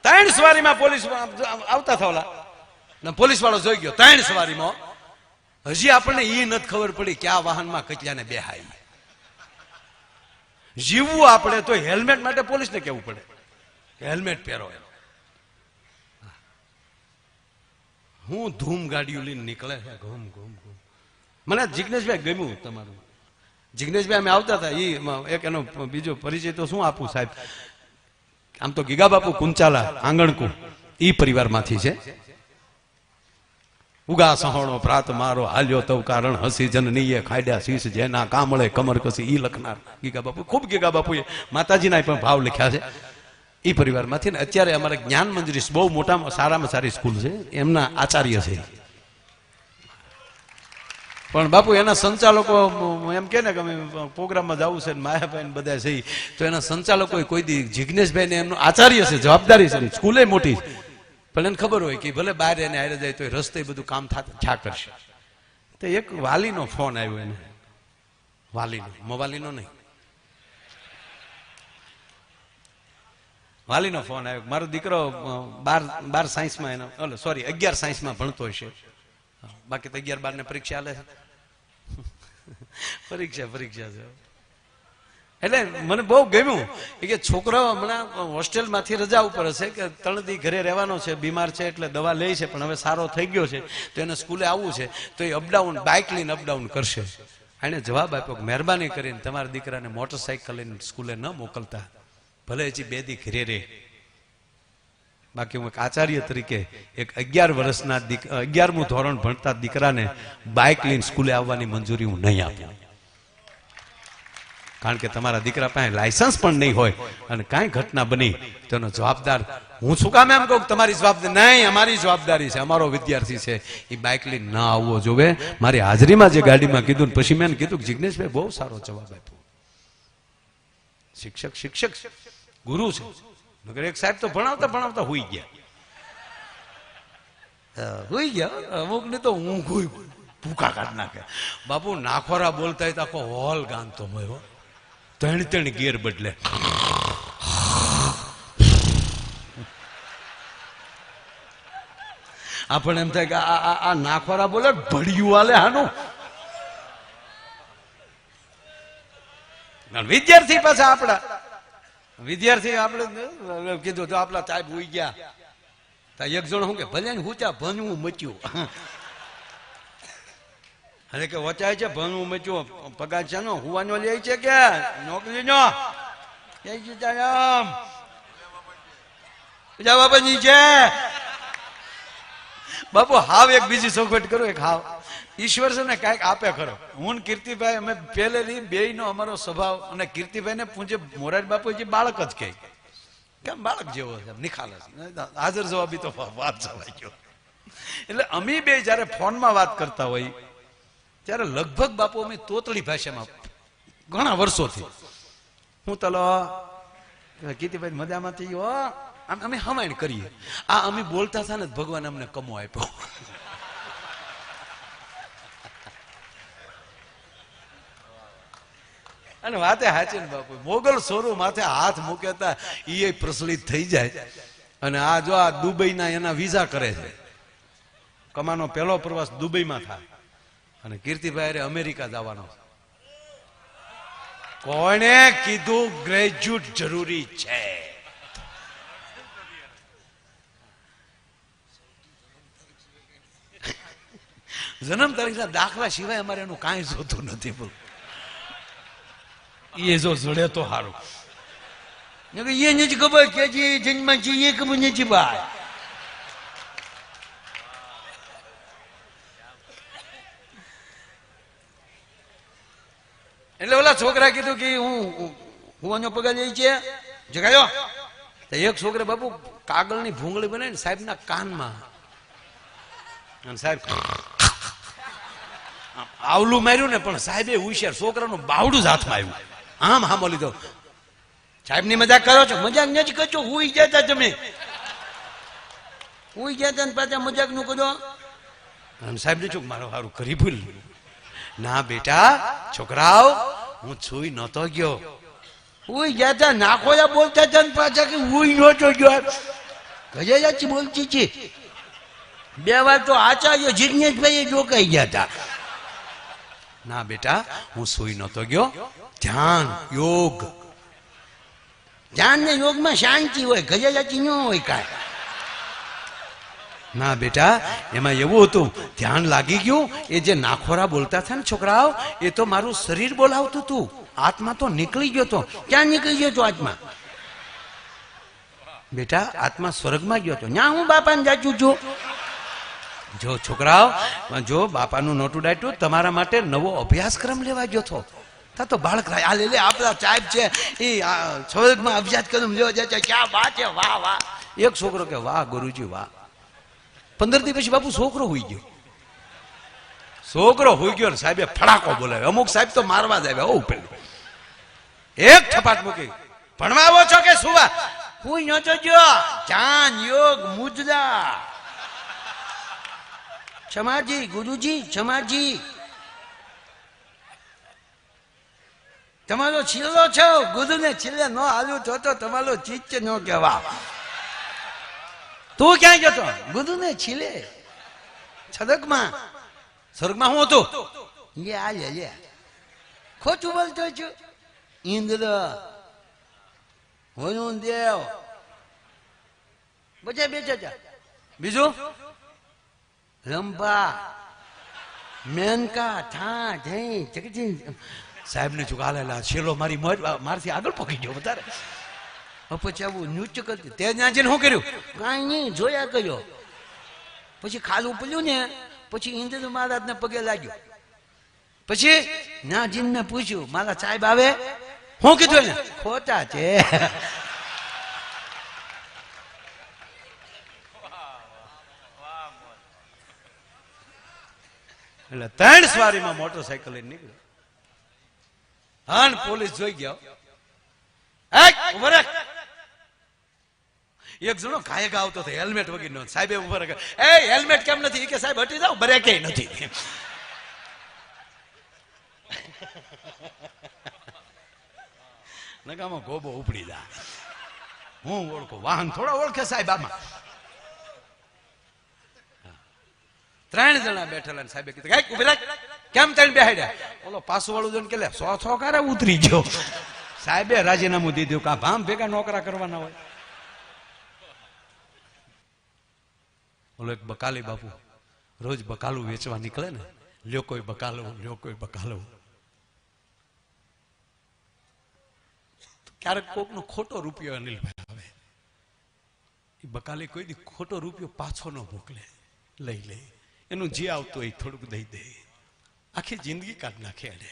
ત્રણ સવારીમાં પોલીસ આવતા થાવલા, પોલીસ વાળો જોઈ ગયો ત્રણ સવારીમાં. હજી આપણને એ નથી ખબર પડી કે આ વાહનમાં કેટલાને બેહાય. જીવવું આપણે તો હેલ્મેટ માટે પોલીસને કેવું પડે હેલ્મેટ પહેરો. હું ધૂમ ગાડીઓ લઈને નીકળે છે ઘૂમ ઘૂમ ઘૂમ. મને જિગ્નેશભાઈ ગમ્યું તમારું. જિગ્નેશભાઈ અમે આવતા હતા એ એક એનો બીજો પરિચય તો શું આપું સાહેબ, આમ તો ગીગા બાપુ કુંચાલા આંગણકુ ઈ પરિવારમાંથી છે. ઉગા સહોણો પ્રાત મારો હાલ્યો તવ કારણ હસી જનનીએ ખાડ્યા શીશ જેના કામળે કમર કસી ઈ લખનાર ગીગા બાપુ. ખૂબ ગીગા બાપુએ માતાજીના પણ ભાવ લખ્યા છે ઈ પરિવારમાંથી. ને અત્યારે અમારે જ્ઞાન મંજરી બહુ મોટા સારામાં સારી સ્કૂલ છે, એમના આચાર્ય છે. પણ બાપુ એના સંચાલકો એમ કે ને કે અમે પ્રોગ્રામમાં જવું છે માયાભાઈ ને બધા છે, તો એના સંચાલકો કોઈ દી જિગ્નેશભાઈ ને એમનું આચાર્ય છે, જવાબદારી છે, સ્કૂલે મોટી, પણ એને ખબર હોય કે ભલે બહાર એને હારે જાય તો રસ્તે બધું કામ થયા કરશે. તો એક વાલીનો ફોન આવ્યો એને, વાલીનો મોવાલીનો નહીં, વાલીનો ફોન આવ્યો. મારો દીકરો 12 સાયન્સમાં એનો સોરી 11 સાયન્સમાં ભણતો હશે, બાકી તો 11-12 ને પરીક્ષા હાલે છે. પરીક્ષા છે એટલે મને બહુ ગમ્યું કે છોકરાઓ હમણાં હોસ્ટેલમાંથી રજા ઉપર હશે કે 3 દી ઘરે રહેવાનો છે, બીમાર છે એટલે દવા લે છે, પણ હવે સારો થઈ ગયો છે તો એને સ્કૂલે આવવું છે, તો એ અપડાઉન બાઇક લઈને અપડાઉન કરશે. એને જવાબ આપ્યો કે મહેરબાની કરીને તમારા દીકરાને મોટરસાઇકલ લઈને સ્કૂલે ન મોકલતા, ભલે હજી 2 દી ઘરે રહે. બાકી હું એક આચાર્ય તરીકે એક 11 વર્ષના 11મું ધોરણ ભણતા દીકરાને બાઇક લઈને સ્કૂલે આવવાની મંજૂરી હું નહીં આપું. કારણ કે તમારા દીકરા પાસે લાયસન્સ પણ નહીં હોય અને કાંઈ ઘટના બની તેનો જવાબદાર હું શું કામ એમ કહું તમારી જવાબદારી નહીં, અમારી જવાબદારી છે, અમારો વિદ્યાર્થી છે, એ બાઇક લઈને ના આવવો જોવે. મારી હાજરીમાં જે ગાડીમાં કીધું ને પછી મેં કીધું કે જિગ્નેશભાઈ બહુ સારો જવાબ આપ્યો. શિક્ષક ગુરુ છે. મગર એક સાહેબ તો ભણાવતા હુઈ ગયા અમુક ને તો ઊંઘ ભૂખા કાઢ નાખે. બાપુ નાખોરા બોલતા હોય તો આખો હોલ ગાંધતો હોય, 3 ગેર બદલે. આપણે એમ થાય કે આ નાખોરા બોલે ભડિયું હાલે હાનું. વિદ્યાર્થી પાછા આપડા વિદ્યાર્થી આપણે કીધું તો આપણા સાહેબ હોઈ ગયા. એક જણ શું કે ભલે હુંચા ભણવું મચ્યું, અને કે વચાય છે ભણવું મચ્યું, પગાર છે નો હુવાનો લે છે કે નોકરી નો બાપાની છે. બાપુ હાવ એક બીજી સોખવટ કરો, એક હાવ ઈશ્વર છે ને કાંઈક આપે ખરો. હું કીર્તિભાઈ અમે પહેલેથી 2 નો અમારો સ્વભાવ, અને કીર્તિભાઈ ને પૂંજે મોરારી બાપુ જે બાળક જ કહે, કેમ બાળક જેવો છે નિખાલસ, હાજર જવાબી તો વાત જવાઈ ગયો. એટલે અમે 2 જયારે ફોનમાં વાત કરતા હોય ત્યારે લગભગ બાપુ અમે તોતળી ભાષામાં ઘણા વર્ષોથી હું તલો કીર્તિભાઈ મજામાંથી અમે હમાયણ કરીએ. આ અમે બોલતા હતા ને ભગવાન અમને કમો આપ્યો. અને વાતે હાચી ને બાપુ મોગલ સોરું માથે હાથ મૂક્યા હતા એ પ્રચલિત થઈ જાય. અને આ જો આ દુબઈના એના વિઝા કરે છે, કમાનો પહેલો પ્રવાસ દુબઈમાં થાય, અને કીર્તિભાઈ અમેરિકા જવાનો. કોણે કીધું ગ્રેજ્યુએટ જરૂરી છે? જન્મ તારીખના દાખલા સિવાય અમારે એનું કાંઈ જોતું નથી. બોલ એ જો જડે તો સારું. એ નથી ખબર કે જન્મ છે એ ખબર નથી ભાઈ. એટલે ઓલા છોકરા કીધું કે હું પગાર લઈ છે જગાયો. એક છોકરા બાપુ કાગળની ભૂંગળી બનાવી સાહેબ ના કાનમાં, અને સાહેબ આવલું માર્યું ને, પણ સાહેબે હોશિયાર છોકરાનું બાવડું જ હાથમાં આવ્યું. આમ હામો લીધો. સાહેબ ની મજાક કરો છો? મજાક નથી કરજો, હુઈ ગયા તમે, હુઈ ગયા ને પાછા મજાક નું કરો. સાહેબ ને ચોક મારો સારું કરી ભૂલ. ના બેટા છોકરાઓ હું છુઈ નતો ગયો, હુઈ ગયા તા. નાખો બોલતા હતા ને પાછા કે હુઈ નતો ગયો. ગજાચાચી બોલતી છે. 2 વાર તો આચાર્ય જિજ્ઞેશભાઈ જોકાઈ ગયા હતા. ના બેટા, હું સુઈ નતો ગયો. ધ્યાન યોગ, ધ્યાન ને યોગમાં શાંતિ હોય, ગજાચાચી ન હોય કાંઈ. ના બેટા, એમાં એવું હતું, ધ્યાન લાગી ગયું. એ જે નાખોરા બોલતા હતા ને છોકરાઓ, એ તો મારું શરીર બોલાવતું હતું. આત્મા તો નીકળી ગયો તો. ક્યાં નીકળી ગયો તો આત્મા? બેટા, આત્મા સ્વર્ગમાં ગયો તો. ત્યાં હું બાપાને જાચું છું. જો છોકરાઓ, જો બાપાનું નોટું ડાટ્યું, તમારા માટે નવો અભ્યાસક્રમ લેવા ગયો તો. તા તો બાળક આ લે આપણા સાહેબ છે એ સ્વર્ગમાં અભ્યાસક્રમ લેવા જાય છે. ક્યાં વાત છે, વાહ વાહ. એક છોકરો કે વાહ ગુરુજી વાહ. 15 દી પછી બાપુ છોકરો હોઈ ગયો. છોકરો હોઈ ગયો ને સાહેબે ફડાકો બોલાવ્યો. અમુક સાહેબ તો મારવા જ આવ્યા. ઓ પેલું એક થપાટ મૂકી, ભણવા આવો છો કે સુવા? હું નતો જો. ધ્યાન યોગ મુદ્રા. ક્ષમાજી ગુરુજી, ક્ષમાજી. તમારો છેલ્લો છો. ગુરુને છેલ્લે ન આવ્યું તો તમારો ચીચ ન કહેવા. તું ક્યાં ગયો તો? ગુરુને છેલ્લે છદકમાં. સ્વર્ગમાં હું હતું? લે આ લે ખોટું બોલતો છું. ઇન્દ્ર, વરુણ દેવ બધા બેઠા હતા. બીજું રંભા, મેનકા, થા જઈ જગજી. સાહેબ ને ચુકાલેલા છેલ્લો મારથી આગળ પકી ગયો વધારે. પછી આવું નૃત્ય કરતી. તે ત્યાં જઈને શું કર્યું? કાંઈ નહીં, જોયા કર્યો. પછી ખાલું પડ્યું ને, પછી ઇન્દ્ર મહારાજ ને પગે લાગ્યો. પછી નાજીન ને પૂછ્યું, મારા સાહેબ આવે? શું કીધું એને? ખોટા છે. એટલે 3 સવારીમાં મોટરસાયકલ લઈને નીકળ્યો. હાન પોલીસ જોઈ ગયો. એક જણો ગાયક આવતો હતો, હેલ્મેટ વગર નો. સાહેબે ઉભો રાખે, એ હેલ્મેટ કેમ નથી? કે સાહેબ હટી જાવ, બ્રેક નથી. નકામાં ગોબો ઉપડી જા. હું ઓળખું, વાહન થોડા ઓળખે સાહેબ. આમાં 3 જણા બેઠેલા. સાહેબે કીધું ઉભી રાખ. કેમ 3 બેહાડ્યા? ઓલો પાછું વાળું જોઈને કે લે 100 કારે ઉતરી ગયો. સાહેબે રાજીનામું દીધું કે ભામ ભેગા નોકરા કરવાના હોય. ઓલો એક બકાલી બાપુ રોજ બકાલું વેચવા નીકળે ને, લ્યો કોઈ બકાલું, લ્યો કોઈ બકાલું. ક્યારેક કોકનો ખોટો રૂપિયો અનિલભાઈ આવે, એ બકાલી કોઈ દી ખોટો રૂપિયો પાછો ન મોકલે, લઈ લે. એનું જે આવતું હોય થોડુંક દઈ દે. આખી જિંદગી કાઢ નાખે. એને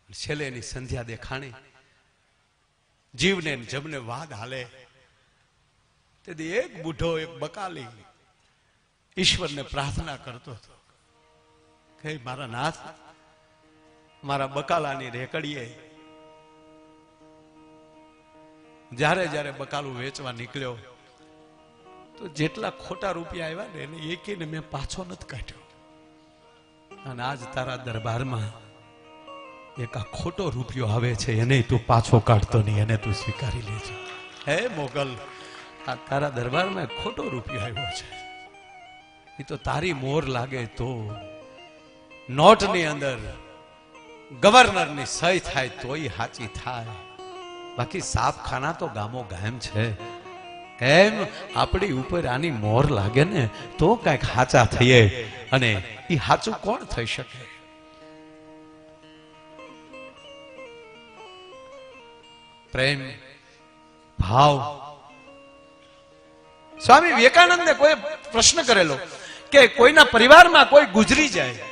છેલ્લે એની સંધ્યા દેખાણી, જીવને જમને વાદ હાલે. તેથી એક બુઢો, એક બકાલી ઈશ્વરને પ્રાર્થના કરતો હતો કે મારા નાથ, મારા બકાલાની રેકડીએ જ્યારે જ્યારે બકાલું વેચવા નીકળ્યો તો જેટલા ખોટા રૂપિયા આવ્યા ને એને એકેને મેં પાછો નથી કાઢ્યો. અને આજ તારા દરબારમાં એક આ ખોટો રૂપિયો આવે છે, એને તું પાછો કાઢતો નહીં, એને તું સ્વીકારી લેજે. હે મોગલ, આ તારા દરબારમાં એક ખોટો રૂપિયો આવ્યો છે. એ તો તારી મોર લાગે તો નોટની અંદર ગવર્નરની સહી થાય તોય સાચી થાય, બાકી સાપખાના તો ગામો ગામ છે. એમ આપણી ઉપર આની મોર લાગે ને તો કઈક સાચા થઈએ, અને એ સાચું કોણ થઈ શકે? પ્રેમ ભાવ. સ્વામી વિવેકાનંદે કોઈ પ્રશ્ન કરેલો કે કોઈના પરિવારમાં કોઈ ગુજરી જાય,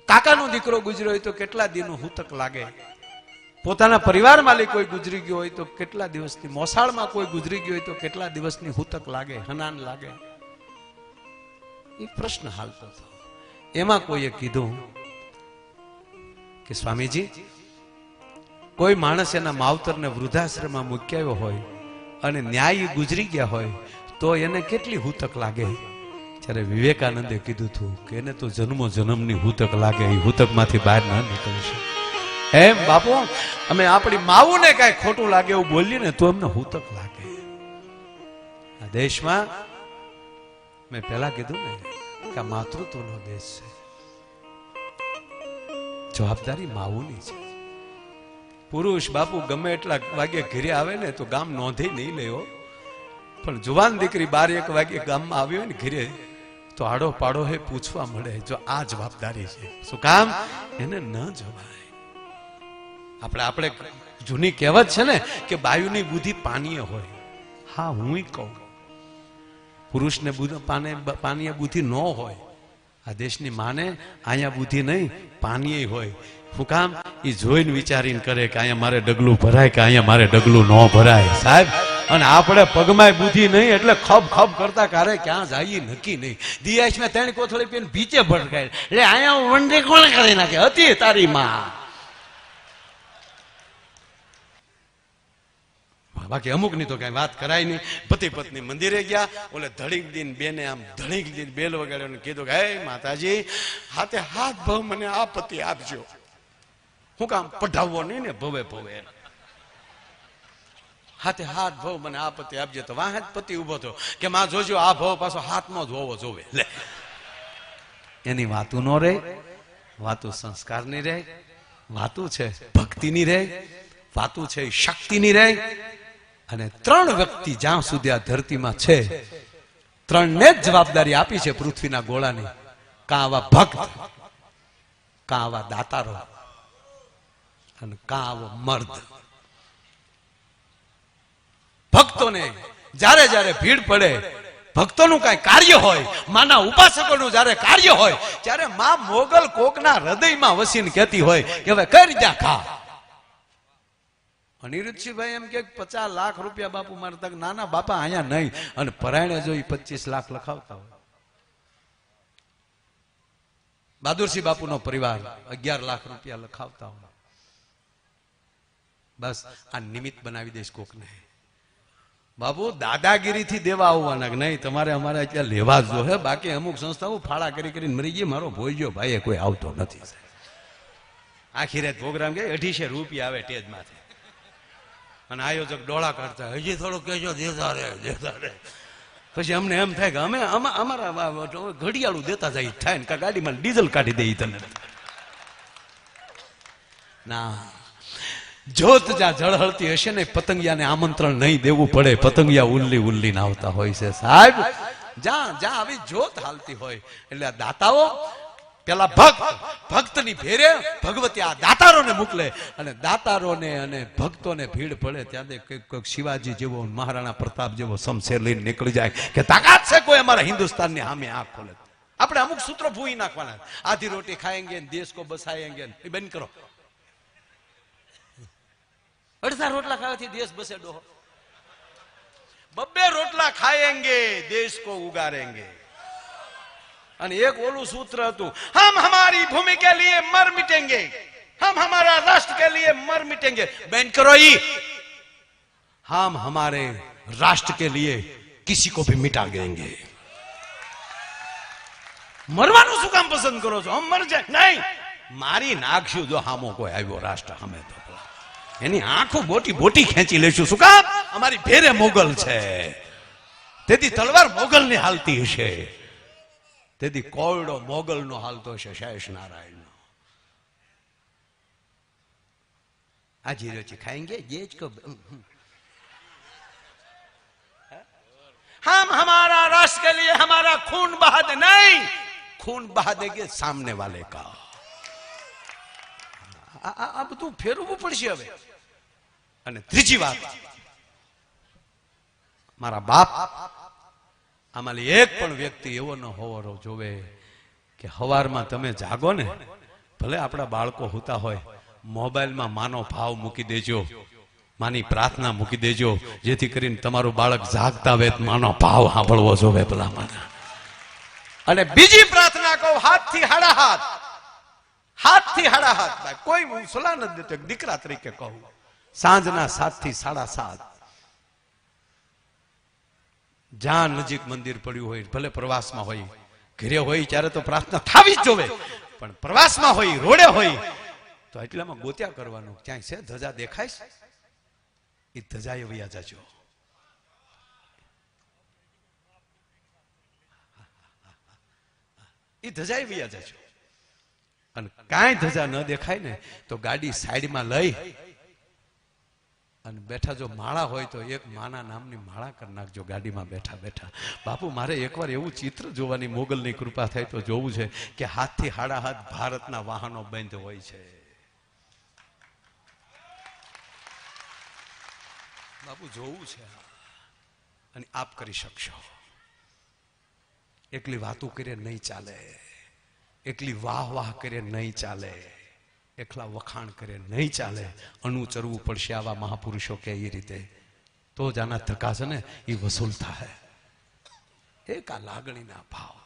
કાકાનો દીકરો ગુજર્યો હોય તો કેટલા દિનનું હુતક લાગે, પોતાના પરિવારમાં કોઈ ગુજરી ગયો હોય તો કેટલા દિવસની, મોસાળમાં કોઈ ગુજરી ગયો હોય તો કેટલા દિવસની હુતક લાગે, હનાન લાગે. એ પ્રશ્ન હાલતો હતો. એમાં કોઈએ કીધું કે સ્વામીજી, કોઈ માણસ એના માવતરને વૃદ્ધાશ્રમમાં મૂકી આવ્યો હોય અને ન્યાય ગુજરી ગયા હોય તો એને કેટલી હુતક લાગે? ત્યારે વિવેકાનંદે કીધું હતું કે એને તો જન્મો જન્મની હુતક લાગે, એ હુતકમાંથી બહાર ન નીકળી શકે. એમ બાપુ અમે આપણી માવું ને કઈ ખોટું લાગે એવું બોલીએ ને તો અમને હુતક લાગે. આ દેશમાં મેં પહેલા કીધું ને કે આ માતૃત્વનો દેશ છે, જવાબદારી માવુની છે. પુરુષ બાપુ ગમે એટલા વાગે ઘરે આવે ને તો ગામ નોંધી નહીં લેવો, પણ જુવાન દીકરી 12-1 વાગે ગામમાં આવ્યો ને ઘરે તો આડો પાડો હે પૂછવા મળે. જો આ જવાબદારી છે. શું કામ? એને ન જવાય. આપણે જૂની કહેવત છે ને કે બાયુની બુદ્ધિ પાનીય હોય. હા, હું કહું પુરુષને પાનીય બુદ્ધિ ન હોય. આ દેશની માને અહીંયા બુદ્ધિ નહીં પાનીય હોય. શું કામ? એ જોઈને વિચારીને કરે કે અહીંયા મારે ડગલું ભરાય કે અહીંયા મારે ડગલું ન ભરાય સાહેબ. અને આપણે પગમાં બુદ્ધિ નહીં એટલે ખબ ખબ કરતા કારે ક્યાં જાય નક્કી નહીં. દિયાશ મેં 3 કોથળી પીને બીચે ભટકાય એટલે અહીંયા વંડે કોણ કરી નાખે હતી તારી માં. બાકી અમુક ની તો કઈ વાત કરાય નહીં. પતિ પત્ની મંદિરે ગયા, ઓલે ધડીક દીન બેને આમ ધડીક દીન બેલ વગાડ્યો ને કીધું કે હે માતાજી હાથે હાથ ભવ મને આ પતિ આપજો. શું કામ? પઢાવવો નહીં ને ભવે ભવે. હાથે હાથ ભવ મને આ પતિ આપજો. તો વાહ પતિ ઉભો થયો કે માં જોજો આ ભવ પાછો હાથમાં જ હોવો જોવે. લે એની વાતું નો રહે, વાતું સંસ્કારની રહે, વાતું છે ભક્તિની રહે, વાતું છે શક્તિની રહે. અને 3 વ્યક્તિ જ્યાં સુધી આ ધરતીમાં છે 3ને જ જવાબદારી આપી છે પૃથ્વીના ગોળાની. કાં આવા ભક્ત, કાં આવા દાતારો અને કાં આવો મર્દ. ભક્તોને જ્યારે જ્યારે ભીડ પડે, ભક્તોનું કઈ કાર્ય હોય, માના ઉપાસકોનું જ્યારે કાર્ય હોય ત્યારે માં મોગલ કોકના હૃદયમાં વસીને કહેતી હોય કે હવે કઈ રીતે ખા. અનિરુદ્ધસિંહભાઈ એમ કે 50 લાખ રૂપિયા બાપુ મારે તક. નાના બાપા અહીંયા નહીં. અને પરાયણે જો 25 લાખ લખાવતા હોય. બહાદુરસિંહ બાપુનો પરિવાર 11 લાખ રૂપિયા લખાવતા હોય. બસ આ નિમિત્ત બનાવી દઈશ કોકને. બાપુ દાદાગીરીથી દેવા આવવાના નહીં, તમારે અમારે અત્યારે લેવા જ જો હે. બાકી અમુક સંસ્થાઓ ફાળા કરીને મરી ગઈ. મારો ભોજ્યો ભાઈ કોઈ આવતો નથી. આખી રાત પ્રોગ્રામ કે 250 રૂપિયા આવે ટેજમાંથી. અને આયોજક ડોળા કાઢતા હજી થોડું કહેજો દેતા રે. પછી અમને એમ થાય કે અમે અમારા ઘડિયાળું દેતા જાય થાય ને ગાડીમાં ડીઝલ કાઢી દે તને. ના, જોત જ્યાં ઝળહળતી હશે ને પતંગિયાને આમંત્રણ નહીં દેવું પડે. પતંગિયા ઉલ્લી ના આવતા હોય છે સાહેબ. જ્યાં આવી જોત હાલતી હોય એટલે આ દાતાઓ પેલા ભક્તની ભેરે ભગવતી આ દાતારોને મોકલે. અને દાતારોને અને ભક્તોને ભીડ પડે ત્યાં કોઈક શિવાજી જેવો, મહારાણા પ્રતાપ જેવો શમશેર લઈને નીકળી જાય કે તાકાત છે કોઈ અમારા હિન્દુસ્તાનની સામે આંખ ખોલે. આપણે અમુક સૂત્રો ભૂઈ નાખવાના. આધી રોટી ખાएंगे દેશ को बसाएंगे. એ બંધ કરો. 2.5 રોટલા ખાવાથી દેશ બસે ડોહો. 2 રોટલા ખાएंगे देश को उगारेंगे. અને એક ઓલું સૂત્ર હતું, हम हमारी भूमि के लिए मर मिटेंगे, हम हमारा राष्ट्र के लिए मर मिटेंगे. बैन करो ही. हम हमारे राष्ट्र के लिए किसी को भी मिटा देंगे. મરવાનું શું કામ પસંદ કરો છો? હમ મર જાય નહીં, મારી નાખશું જો હામો કોઈ આવ્યો રાષ્ટ્ર સામે તો એની આંખો બોટી ખેંચી લેશું. શું કામ? અમારી ભેરે મોગલ છે. તેથી તલવાર મોગલ ની હાલતી હશે, તેથી કોયડો મોગલ નો હાલતો હશે શેષ નારાયણ નો. આ જીરોચી ખાएंगे ये को हम हमारा राष्ट्र के लिए हमारा खून बहा दे. नहीं, खून बहा देंगे सामने वाले का. આ બધું ફેરવવું પડશે હવે. અને ત્રીજી વાત, મારા બાપ આમાંથી એક પણ વ્યક્તિ એવો ન હોવો જોવે કે હવારમાં તમે જાગો ને, ભલે આપણા બાળકો હોતા હોય, મોબાઈલમાં માનો ભાવ મૂકી દેજો, માની પ્રાર્થના મૂકી દેજો, જેથી કરીને તમારું બાળક જાગતા વેત માનો ભાવ સાંભળવો જોવે ભલા માના. અને બીજી પ્રાર્થના કહું, હાથથી હાડા હાથ, હાથથી હાડા હાથ. કોઈ હું સલાહ નથી દેતો, દીકરા તરીકે કહું, સાંજના 7 થી 7:30 જ્યાં નજીક મંદિર પડ્યું હોય, ભલે પ્રવાસમાં હોય, ઘરે હોય ત્યારે તો પ્રાર્થના થવી જ જોવે, પણ પ્રવાસમાં હોય, રોડે હોય, તો એટલામાં ગોત્યા કરવાનું, ક્યાંય છે ધજા દેખાય છે, એ ધજાએ વયા જાજો. એ ધજાએ વયા જાજો. અને કાંઈ ધજા ન દેખાય ને તો ગાડી સાઈડમાં લઈ અને બેઠા, જો માળા હોય તો એક માના નામની માળા કરી નાખજો ગાડીમાં બેઠા બેઠા. બાપુ મારે એકવાર એવું ચિત્ર જોવાની મોગલની કૃપા થાય તો જોવું છે કે હાથથી હાડા હાથ ભારતના વાહનો બંધ હોય છે. બાપુ જોવું છે, અને આપ કરી શકશો. એકલી વાતું કરે નહીં ચાલે, એકલી વાહ વાહ કરે નહીં ચાલે, એકલા વખાણ કરે નહીં ચાલે. અનુચરવું પડશે આવા મહાપુરુષો કે એ રીતે, તો જ આના ધક્કા છે ને એ વસૂલ થાય. એક આ લાગણીના ભાવ.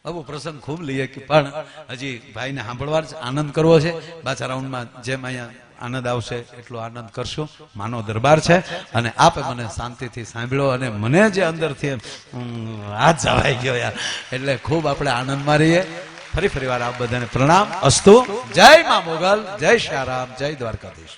હવે પ્રસંગ ખૂબ લઈએ કે પણ હજી ભાઈને સાંભળવા જ આનંદ કરવો છે. પાછા રાઉન્ડમાં જેમ અહીંયા આનંદ આવશે એટલો આનંદ કરશું. માનો દરબાર છે અને આપે મને શાંતિથી સાંભળ્યો અને મને જે અંદરથી હાથ જવાઈ ગયો યાર, એટલે ખૂબ આપણે આનંદમાં રહીએ. ફરી વાર આપ બધાને પ્રણામ અસ્તુ. જય મા મોગલ, જય શ્યારામ, જય દ્વારકાધીશ.